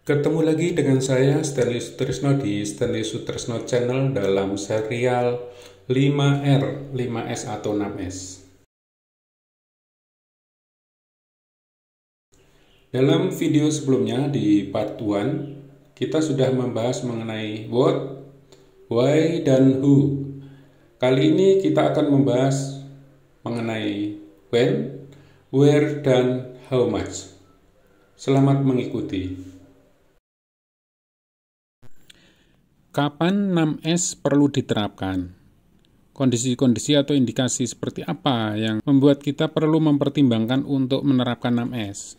Ketemu lagi dengan saya Stanley Sutrisno di Stanley Sutrisno Channel dalam serial 5R, 5S atau 6S. Dalam video sebelumnya di part 1, kita sudah membahas mengenai what, why, dan who. Kali ini kita akan membahas mengenai when, where, dan how much. Selamat mengikuti. Kapan 6S perlu diterapkan? Kondisi-kondisi atau indikasi seperti apa yang membuat kita perlu mempertimbangkan untuk menerapkan 6S?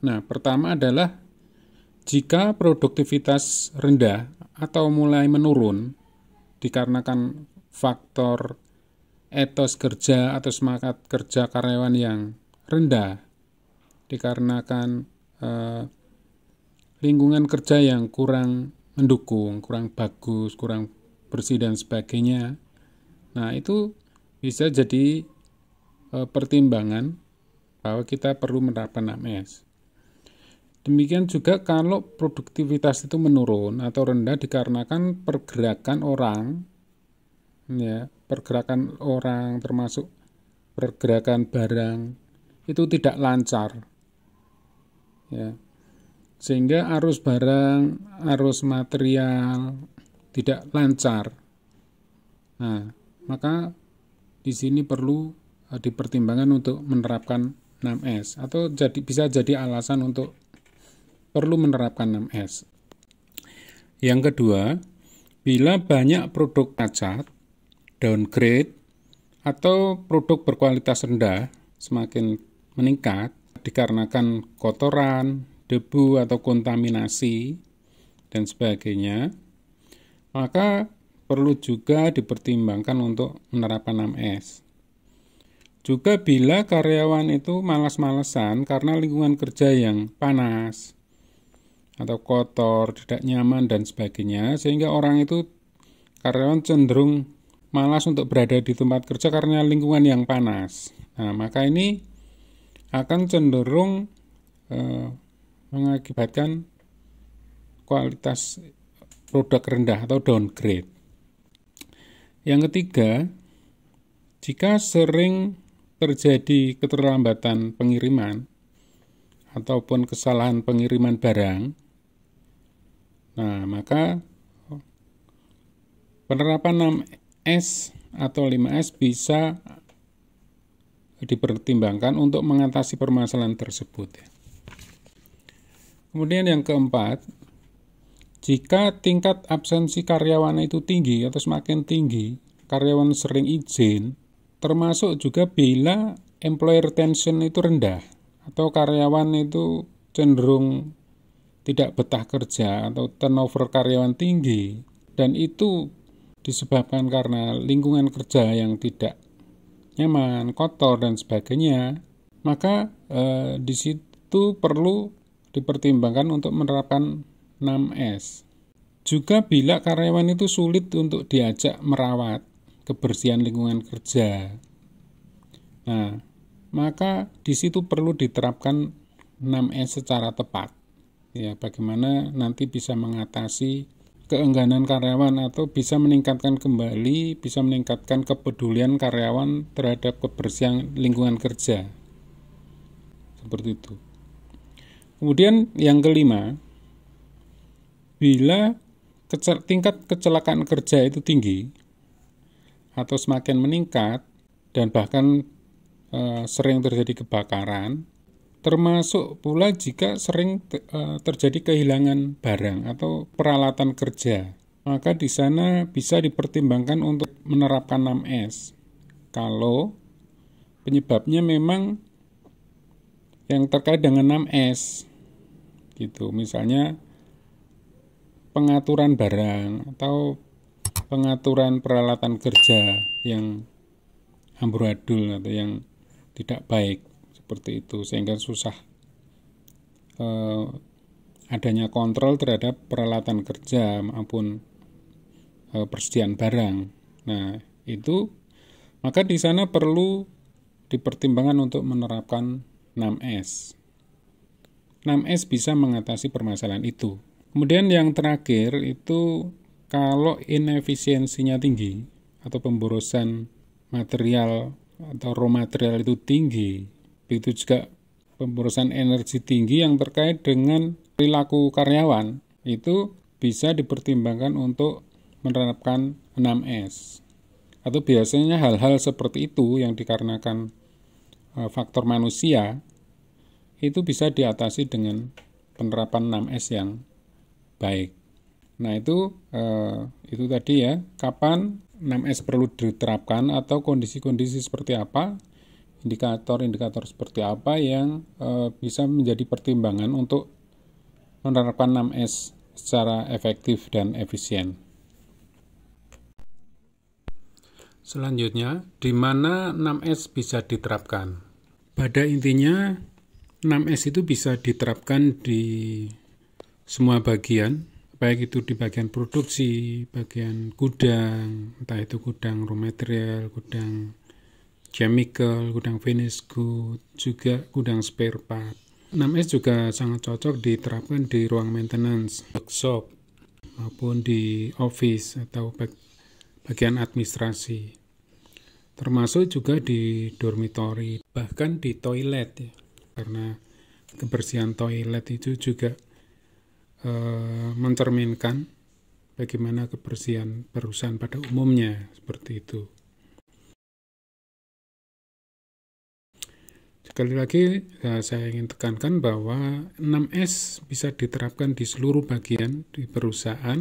Nah, pertama adalah jika produktivitas rendah atau mulai menurun dikarenakan faktor etos kerja atau semangat kerja karyawan yang rendah, dikarenakan lingkungan kerja yang kurang mendukung, kurang bagus, kurang bersih dan sebagainya. Nah, itu bisa jadi pertimbangan bahwa kita perlu menerapkan 6S. Demikian juga kalau produktivitas itu menurun atau rendah dikarenakan pergerakan orang, ya, pergerakan orang termasuk pergerakan barang itu tidak lancar, ya. Sehingga arus barang, arus material tidak lancar. Nah, maka di sini perlu dipertimbangkan untuk menerapkan 6S atau bisa jadi alasan untuk perlu menerapkan 6S. Yang kedua, bila banyak produk cacat, downgrade, atau produk berkualitas rendah semakin meningkat dikarenakan kotoran, debu atau kontaminasi dan sebagainya, maka perlu juga dipertimbangkan untuk menerapkan 6S. Juga bila karyawan itu malas-malesan karena lingkungan kerja yang panas atau kotor, tidak nyaman dan sebagainya, sehingga karyawan cenderung malas untuk berada di tempat kerja karena lingkungan yang panas. Nah, maka ini akan cenderung mengakibatkan kualitas produk rendah atau downgrade. Yang ketiga, jika sering terjadi keterlambatan pengiriman ataupun kesalahan pengiriman barang, nah maka penerapan 6S atau 5S bisa dipertimbangkan untuk mengatasi permasalahan tersebut. Kemudian yang keempat, jika tingkat absensi karyawan itu tinggi atau semakin tinggi, karyawan sering izin, termasuk juga bila employee retention itu rendah atau karyawan itu cenderung tidak betah kerja atau turnover karyawan tinggi, dan itu disebabkan karena lingkungan kerja yang tidak nyaman, kotor dan sebagainya, maka di situ perlu dipertimbangkan untuk menerapkan 6S. Juga bila karyawan itu sulit untuk diajak merawat kebersihan lingkungan kerja, nah maka di situ perlu diterapkan 6S secara tepat. Ya, bagaimana nanti bisa mengatasi keengganan karyawan atau bisa meningkatkan kepedulian karyawan terhadap kebersihan lingkungan kerja. Seperti itu. Kemudian yang kelima, bila tingkat kecelakaan kerja itu tinggi atau semakin meningkat dan bahkan sering terjadi kebakaran, termasuk pula jika sering terjadi kehilangan barang atau peralatan kerja, maka di sana bisa dipertimbangkan untuk menerapkan 6S. Kalau penyebabnya memang yang terkait dengan 6S, gitu. Misalnya pengaturan barang atau pengaturan peralatan kerja yang amburadul atau yang tidak baik seperti itu, sehingga susah adanya kontrol terhadap peralatan kerja maupun persediaan barang. Nah, itu maka di sana perlu dipertimbangkan untuk menerapkan 6S. 6S bisa mengatasi permasalahan itu. Kemudian yang terakhir itu kalau inefisiensinya tinggi atau pemborosan material atau raw material itu tinggi, begitu juga pemborosan energi tinggi yang terkait dengan perilaku karyawan, itu bisa dipertimbangkan untuk menerapkan 6S. Atau biasanya hal-hal seperti itu yang dikarenakan faktor manusia, itu bisa diatasi dengan penerapan 6S yang baik. Nah itu tadi ya, kapan 6S perlu diterapkan atau kondisi-kondisi seperti apa, indikator-indikator seperti apa yang bisa menjadi pertimbangan untuk menerapkan 6S secara efektif dan efisien. Selanjutnya, di mana 6S bisa diterapkan? Pada intinya, 6S itu bisa diterapkan di semua bagian, baik itu di bagian produksi, bagian gudang, entah itu gudang raw material, gudang chemical, gudang finished good, juga gudang spare part. 6S juga sangat cocok diterapkan di ruang maintenance, workshop, maupun di office atau bagian administrasi. Termasuk juga di dormitory, bahkan di toilet ya. Karena kebersihan toilet itu juga mencerminkan bagaimana kebersihan perusahaan pada umumnya, seperti itu. Sekali lagi saya ingin tekankan bahwa 6S bisa diterapkan di seluruh bagian di perusahaan,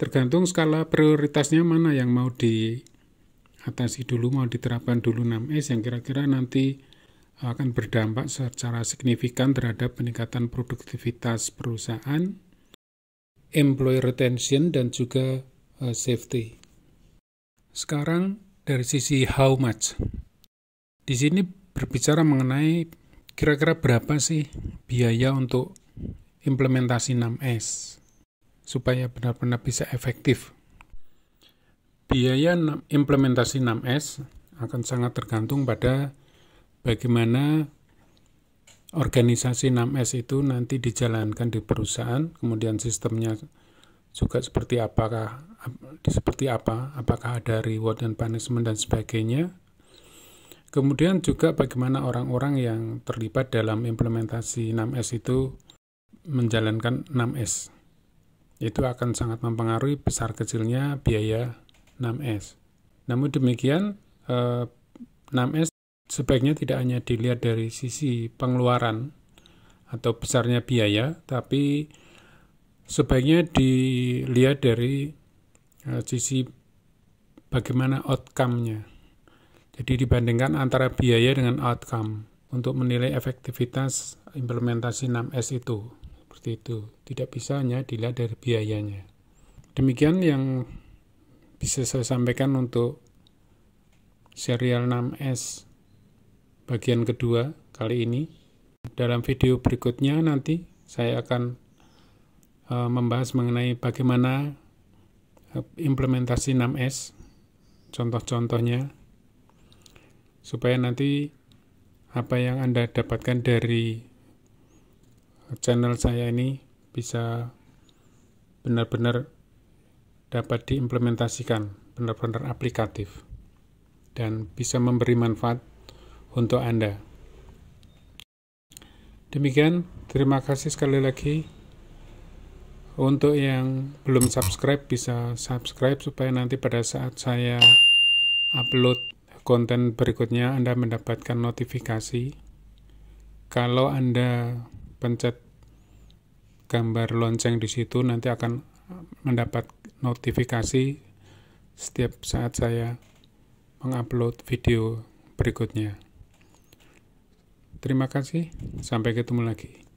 tergantung skala prioritasnya mana yang mau diatasi dulu, mau diterapkan dulu 6S yang kira-kira nanti akan berdampak secara signifikan terhadap peningkatan produktivitas perusahaan, employee retention, dan juga safety. Sekarang dari sisi how much. Di sini berbicara mengenai kira-kira berapa sih biaya untuk implementasi 6S supaya benar-benar bisa efektif. Biaya implementasi 6S akan sangat tergantung pada bagaimana organisasi 6S itu nanti dijalankan di perusahaan, kemudian sistemnya juga seperti apa, apakah ada reward dan punishment dan sebagainya. Kemudian juga bagaimana orang-orang yang terlibat dalam implementasi 6S itu menjalankan 6S. Itu akan sangat mempengaruhi besar kecilnya biaya 6S. Namun demikian, 6S sebaiknya tidak hanya dilihat dari sisi pengeluaran atau besarnya biaya, tapi sebaiknya dilihat dari sisi bagaimana outcome-nya. Jadi dibandingkan antara biaya dengan outcome untuk menilai efektivitas implementasi 6S itu. Seperti itu. Tidak bisa hanya dilihat dari biayanya. Demikian yang bisa saya sampaikan untuk serial 6S bagian kedua kali ini. Dalam video berikutnya nanti saya akan membahas mengenai bagaimana implementasi 6S, contoh-contohnya, supaya nanti apa yang Anda dapatkan dari channel saya ini bisa benar-benar dapat diimplementasikan, benar-benar aplikatif, dan bisa memberi manfaat untuk Anda. Demikian, terima kasih sekali lagi. Untuk yang belum subscribe, bisa subscribe supaya nanti pada saat saya upload konten berikutnya Anda mendapatkan notifikasi. Kalau Anda pencet gambar lonceng di situ, nanti akan mendapat notifikasi setiap saat saya mengupload video berikutnya. Terima kasih, sampai ketemu lagi.